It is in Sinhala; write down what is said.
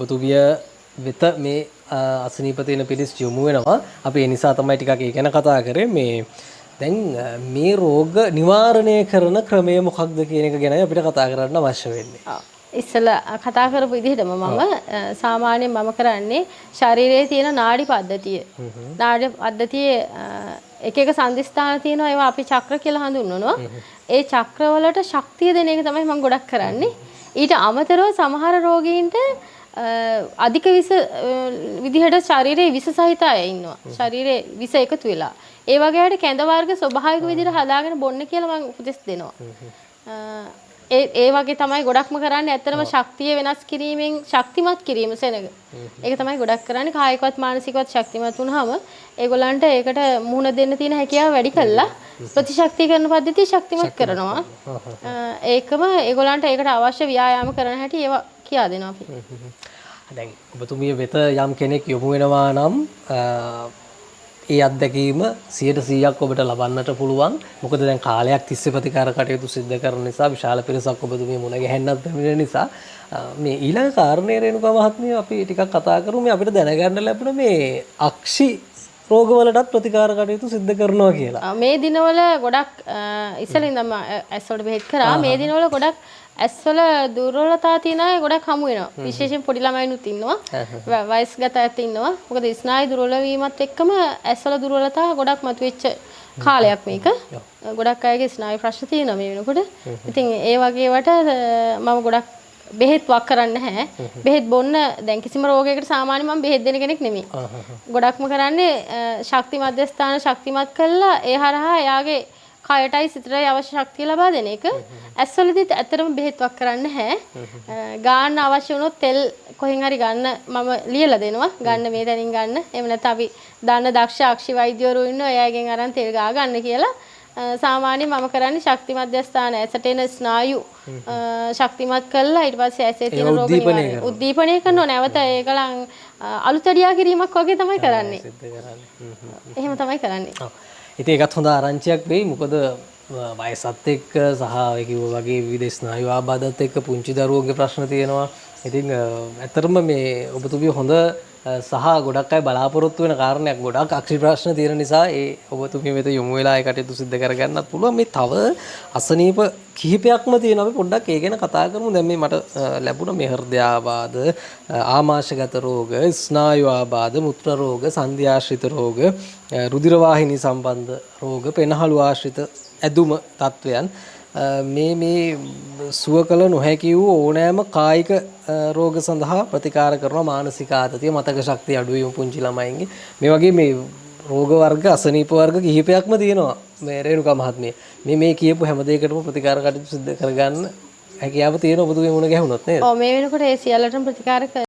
ඔබතුමිය වෙත මේ අසනීප තියෙන පිළිස් යොමු වෙනවා. අපි ඒ නිසා තමයි ටිකක් ඒ ගැන කතා කරේ. මේ දැන් මේ රෝග නිවාරණය කරන ක්‍රමය මොකක්ද කියන එක ගැන අපිට කතා කරන්න අවශ්‍ය වෙන්නේ. ඉස්සලා කතා කරපු විදිහටම මම සාමාන්‍යයෙන් මම කරන්නේ ශරීරයේ තියෙන නාඩි පද්ධතිය. නාඩි පද්ධතියේ එක එක සංදිස්ථාන තියෙනවා. ඒවා අපි චක්‍ර කියලා හඳුන්වනවා. ඒ චක්‍රවලට ශක්තිය දෙන එක තමයි මම ගොඩක් කරන්නේ. ඊට අමතරව සමහර රෝගීන්ට අධික විස විදිහට ශරීරයේ විස සහිත අය ඉන්නවා. ශරීරයේ විස එකතු වෙලා. ඒ වගේ අයට කැඳ වර්ග ස්වභාවික විදිහට හදාගෙන බොන්න කියලා මම උපදෙස් දෙනවා. ඒ වගේ තමයි ගොඩක්ම කරන්නේ. ඇත්තටම ශක්තිය වෙනස් කිරීමෙන් ශක්තිමත් කිරීම සෙනඟ. ඒක තමයි ගොඩක් කරන්නේ. කායිකවත් මානසිකවත් ශක්තිමත් වුණාම ඒගොල්ලන්ට ඒකට මුහුණ දෙන්න තියෙන හැකියාව වැඩි කළා ප්‍රතිශක්තිකරණ පද්ධතිය ශක්තිමත් කරනවා. ඒකම ඒගොල්ලන්ට ඒකට අවශ්‍ය ව්‍යායාම කරන හැටි ඒවා කියා දෙනවා අපි. දැන් ඔබතුමිය වෙත යම් කෙනෙක් යොමු වෙනවා නම් ඒ අත්දැකීම 100%ක් ඔබට ලබන්නට පුළුවන්. මොකද දැන් කාලයක් තිස්සේ ප්‍රතිකාර කටයුතු සිදු කරන නිසා විශාල පිරිසක් ඔබතුමිය මුණ ගැහෙන්නත් බැමිණෙන නිසා මේ ඊළඟ කාරණේ රේණුකා මහත්මිය අපි ටිකක් කතා කරමු. මේ අපිට දැනගන්න ලැබුණ මේ අක්ෂි රෝගවලටත් ප්‍රතිකාර කටයුතු සිදු කරනවා කියලා. මේ දිනවල ගොඩක් ඉස්සලින් ඉඳන්ම ඇස්වලට බෙහෙත් කරා. මේ දිනවල ගොඩක් ඇස්වල දුර්වලතා තියෙන අය ගොඩක් හමු වෙනවා. විශේෂයෙන් පොඩි ළමයිනුත් ඉන්නවා. වයස්ගත ඇත් ඉන්නවා. මොකද ස්නායු දුර්වල වීමත් එක්කම ඇස්වල දුර්වලතා ගොඩක් මතුවෙච්ච කාලයක් මේක. ගොඩක් අයගේ ස්නායු ප්‍රශ්න තියෙනවා මේ වෙනකොට. ඉතින් ඒ වගේ වට මම ගොඩක් බෙහෙත් වක් කරන්නේ නැහැ. බෙහෙත් බොන්න දැන් කිසිම රෝගයකට සාමාන්‍ය මම බෙහෙත් දෙන කෙනෙක් නෙමෙයි. ගොඩක්ම කරන්නේ ශක්ති මධ්‍යස්ථාන ශක්තිමත් කළා ඒ හරහා එයාගේ කයටයි සිතටයි අවශ්‍ය ශක්තිය ලබා දෙන එක. ඇස්වලදීත් ඇත්තටම බෙහෙත් වක් කරන්නේ නැහැ. ගාන්න අවශ්‍ය වුණොත් තෙල් කොහෙන් හරි ගන්න මම ලියලා දෙනවා. ගන්න මේ තැනින් ගන්න. එහෙම නැත්නම් අපි දන්න දක්ෂ අක්ෂි වෛද්‍යවරු ඉන්නවා. එයාගෙන් අරන් තෙල් ගා ගන්න කියලා. සාමාන්‍යයෙන් මම කරන්නේ ශක්ති මධ්‍යස්ථාන ඇසට එන ස්නායු ශක්තිමත් කළා ඊට පස්සේ ඇසේ තියෙන රෝග නිවාරණය උද්දීපනය කරනවා. නැවත ඒකලන් අලුතඩියා කිරීමක් වගේ තමයි කරන්නේ. එහෙම තමයි කරන්නේ. ඉතින් ඒකත් හොඳ ආරංචියක් වෙයි. මොකද වයසත් එක්ක සහ ඒ කිව්වා වගේ විවිධ ස්නායු ආබාධත් එක්ක පුංචි දරුවෝගේ ප්‍රශ්න තියෙනවා. ඉතින් ඇත්තටම මේ ඔබතුමිය හොඳ සහ ගොඩක් අය බලාපොරොත්තු වෙන කාරණයක්. ගොඩක් අක්ෂි ප්‍රශ්න තියෙන නිසා ඒ ඔබතුමිය වෙත යොමු වෙලා ඒ කටයුතු සිදු කරගන්නත් පුළුවන්. මේ තව අසනීප කිහිපයක්ම තියෙනවා. අපි පොඩ්ඩක් ඒ ගැන කතා කරමු. දැන් මේ මට ලැබුණ මේ හෘදයාබාධ, ආමාශයගත රෝග, ස්නායු ආබාධ, මුත්‍ර රෝග, සන්ධි ආශ්‍රිත රෝග, රුධිර වාහිනී සම්බන්ධ රෝග, පෙනහළු ආශ්‍රිත ඇදුම තත්වයන් මේ සුව කළ නොහැකි වූ ඕනෑම කායික රෝග සඳහා ප්‍රතිකාර කරනවා. මානසික ආතතිය, මතක ශක්තිය අඩු වීම පුංචි ළමයින්ගේ මේ වගේ මේ රෝග වර්ග අසනීප වර්ග කිහිපයක්ම තියෙනවා. මේ රේණුකා මහත්මිය මේ කියපු හැම දෙයකටම ප්‍රතිකාර කටයුතු සිදු කරගන්න හැකියාව තියෙන ඔබතුමිය මුණ ගැහුණොත් නේද? ඔව් මේ වෙනකොට ඒ සියල්ලටම ප්‍රතිකාර